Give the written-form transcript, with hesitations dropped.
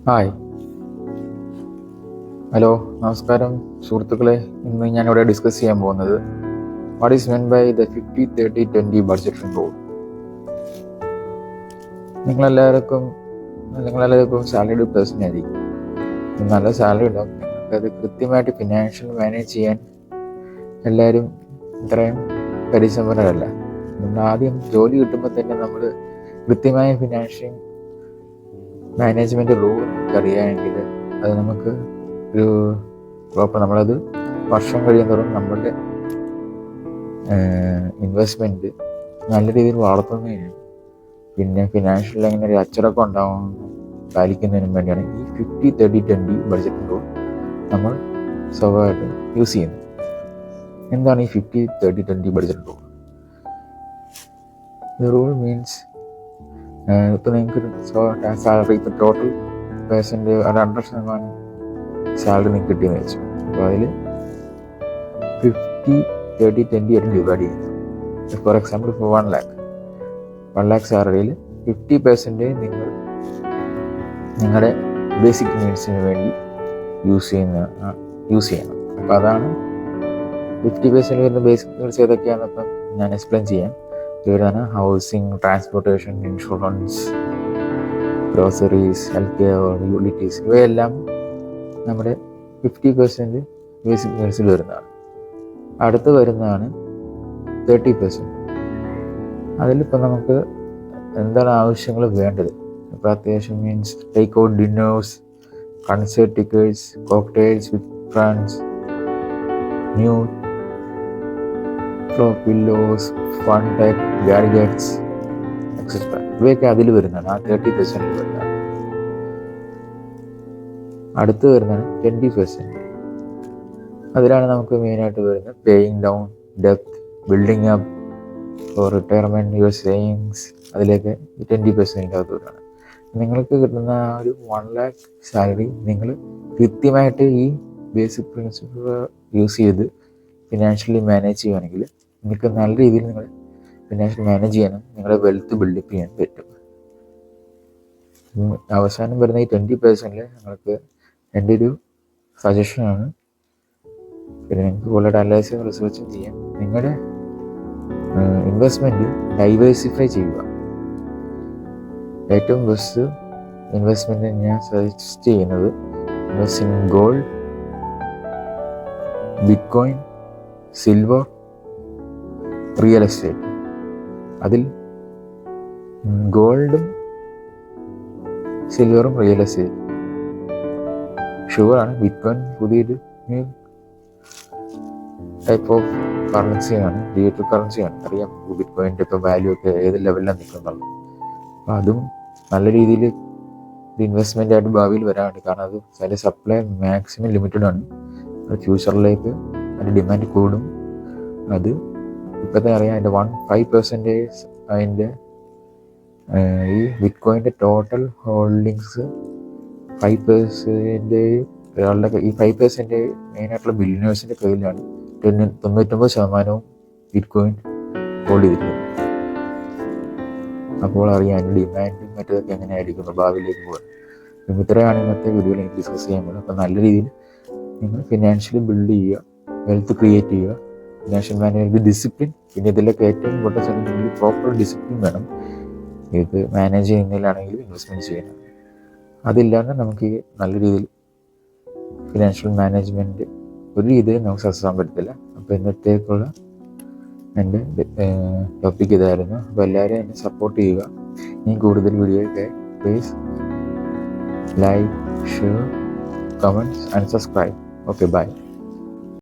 Hi, hello, നമസ്കാരം സുഹൃത്തുക്കളെ. ഇന്ന് ഞാനിവിടെ ഡിസ്കസ് ചെയ്യാൻ പോകുന്നത് what is meant by the 50-30-20 budget rule. നിങ്ങളെല്ലാവർക്കും സാലറി പേഴ്സൺ ആയിരിക്കും. നല്ല സാലറി ഉണ്ടാവും. നിങ്ങൾക്കത് കൃത്യമായിട്ട് ഫിനാൻഷ്യൽ മാനേജ് ചെയ്യാൻ എല്ലാവരും ഇത്രയും പരിസമ്പന്നരല്ല. നമ്മൾ ആദ്യം ജോലി കിട്ടുമ്പോൾ തന്നെ നമ്മൾ കൃത്യമായ ഫിനാൻഷ്യൽ മാനേജ്മെൻറ്റ് റൂൾ അറിയുകയാണെങ്കിൽ അത് നമുക്ക് ഒരു കുഴപ്പം. നമ്മളത് വർഷം കഴിയുന്നതോറും നമ്മളുടെ ഇൻവെസ്റ്റ്മെൻറ്റ് നല്ല രീതിയിൽ വളർത്തുന്നതിനും പിന്നെ ഫിനാൻഷ്യൽ എങ്ങനെ ഒരു അച്ചടക്കം ഉണ്ടാവാൻ പാലിക്കുന്നതിനും വേണ്ടിയാണ് ഈ 50-30-20 ബഡ്ജറ്റ് റൂൾ നമ്മൾ സ്വാഭാവികമായിട്ട് യൂസ് ചെയ്യുന്നത്. എന്താണ് ഈ 50-30-20 budget rule? The rule means ഇപ്പോൾ നിങ്ങൾക്ക് സാലറി ഇപ്പോൾ ടോട്ടൽ പേഴ്സൻ്റ് ഒരു 100% സാലറി നിങ്ങൾക്ക് കിട്ടിയെന്ന് വെച്ചു. അപ്പോൾ അതിൽ 50-30-20 ആയിട്ട് ഡിവൈഡ് ചെയ്യുന്നു. ഫോർ എക്സാമ്പിൾ, ഇപ്പോൾ 1 lakh സാലറിയിൽ 50% നിങ്ങൾ നിങ്ങളുടെ ബേസിക് നീഡ്സിന് വേണ്ടി യൂസ് ചെയ്യണം. അപ്പോൾ അതാണ് 50% വരുന്ന ബേസിക് നീഡ്സ് ഏതൊക്കെയാണെന്നപ്പം ഞാൻ എക്സ്പ്ലെയിൻ ചെയ്യാം. ഇവരാണ് housing, transportation, insurance, groceries, health care, utilities, ഇവയെല്ലാം നമ്മുടെ 50% ബേസിക് നീഡ്സിൽ വരുന്നതാണ്. അടുത്ത് വരുന്നതാണ് 30%. അതിലിപ്പോൾ നമുക്ക് എന്താണ് ആവശ്യങ്ങൾ വേണ്ടത്? ഇപ്പോൾ അത്യാവശ്യം means take out dinners, concert tickets, cocktails with friends, new flow pillows, fun type gadgets etcetera. ഇവയൊക്കെ അതിൽ വരുന്നതാണ്, ആ 30% വരുന്നതാണ്. അടുത്ത് വരുന്നതാണ് 20%. അതിലാണ് നമുക്ക് മെയിനായിട്ട് വരുന്നത് paying down depth, building up four retirement, your savings. അതിലേക്ക് 20% അകത്ത് വരുന്നതാണ്. നിങ്ങൾക്ക് കിട്ടുന്ന ആ ഒരു 1 lakh സാലറി നിങ്ങൾ കൃത്യമായിട്ട് ഈ ബേസിക് പ്രിൻസിപ്പിൾ യൂസ് ചെയ്ത് ഫിനാൻഷ്യലി മാനേജ് ചെയ്യുകയാണെങ്കിൽ നിങ്ങൾക്ക് നല്ല രീതിയിൽ നിങ്ങൾ ഫിനാൻഷ്യൽ മാനേജ് ചെയ്യാനും നിങ്ങളുടെ വെൽത്ത് ബിൽഡപ്പ് ചെയ്യാൻ പറ്റും. അവസാനം വരുന്ന ഈ 20%-ൽ നിങ്ങൾക്ക് എൻ്റെ ഒരു സജഷനാണ്. പിന്നെ നിങ്ങൾക്ക് കൂടുതൽ അനലൈസും റിസർച്ചും ചെയ്യാം. നിങ്ങളുടെ ഇൻവെസ്റ്റ്മെൻറ്റ് ഡൈവേഴ്സിഫൈ ചെയ്യുക. ഏറ്റവും ബെസ്റ്റ് ഇൻവെസ്റ്റ്മെൻറ്റ് ഞാൻ സജസ്റ്റ് ചെയ്യുന്നത് invest in gold, bitcoin, silver, real estate. അതിൽ ഗോൾഡും സിൽവറും റിയൽ എസ്റ്റേറ്റ് ഷുവറാണ്. ബിറ്റ്കോയിൻ പുതിയൊരു ടൈപ്പ് ഓഫ് കറൻസിയാണ്, ഡിജിറ്റൽ കറൻസിയാണ്. അറിയാം ബിറ്റ്കോയിൻ്റെ ഇപ്പോൾ വാല്യൂ ഒക്കെ ഏത് ലെവലിലാണ് നിൽക്കുന്നുള്ളത്. അപ്പോൾ അതും നല്ല രീതിയിൽ ഒരു ഇൻവെസ്റ്റ്മെൻ്റ് ആയിട്ട് ഭാവിയിൽ വരാനുണ്ട്. കാരണം അത് അതിൻ്റെ സപ്ലൈ മാക്സിമം ലിമിറ്റഡ് ആണ്. അത് ഫ്യൂച്ചറിലേക്ക് അതിൻ്റെ ഡിമാൻഡ് കൂടും. അത് ഇപ്പോഴത്തെ അറിയാം, അതിൻ്റെ 5% അതിൻ്റെ ഈ ബിറ്റ്കോയിൻ്റെ ടോട്ടൽ ഹോൾഡിങ്സ് 5% ഒരാളുടെ ഈ 5% മെയിനായിട്ടുള്ള ബില്യനേഴ്സിൻ്റെ കയ്യിലാണ്. 99% ബിറ്റ്കോയിൻ ഹോൾഡ് ചെയ്തിരിക്കുന്നത്. അപ്പോൾ അറിയാം അതിൻ്റെ ഡിമാൻഡും മറ്റതൊക്കെ എങ്ങനെയായിരിക്കുന്നു ഭാവിയിലേക്ക് പോകാൻ. ഇത്രയാണ് ഇന്നത്തെ വീഡിയോയിൽ എനിക്ക് ഡിസ്കസ് ചെയ്യാൻ പോകുന്നത്. അപ്പോൾ നല്ല രീതിയിൽ നിങ്ങൾ ഫിനാൻഷ്യലി ബിൽഡ് ചെയ്യുക, വെൽത്ത് ക്രിയേറ്റ് ചെയ്യുക, ഫിനാൻഷ്യൽ മാനേജ്മെൻറ്റ് ഡിസിപ്ലിൻ. പിന്നെ ഇതിലൊക്കെ ഏറ്റവും ഇമ്പോർട്ടൻസ് പ്രോപ്പർ ഡിസിപ്ലിൻ വേണം. ഇത് മാനേജ് ചെയ്യുന്നതിലാണെങ്കിലും ഇൻവെസ്റ്റ്മെൻറ്റ് ചെയ്യണം. അതില്ലാതെ നമുക്ക് നല്ല രീതിയിൽ ഫിനാൻഷ്യൽ മാനേജ്മെൻറ്റ് ഒരു രീതിയിൽ നമുക്ക് സക്സസ് ആകാൻ പറ്റത്തില്ല. അപ്പോൾ ഇന്നത്തേക്കുള്ള എൻ്റെ ടോപ്പിക് ഇതായിരുന്നു. അപ്പോൾ എല്ലാവരും എന്നെ സപ്പോർട്ട് ചെയ്യുക. ഇനി കൂടുതൽ വീഡിയോയ്ക്ക് please like, share, comments and subscribe. Okay, by.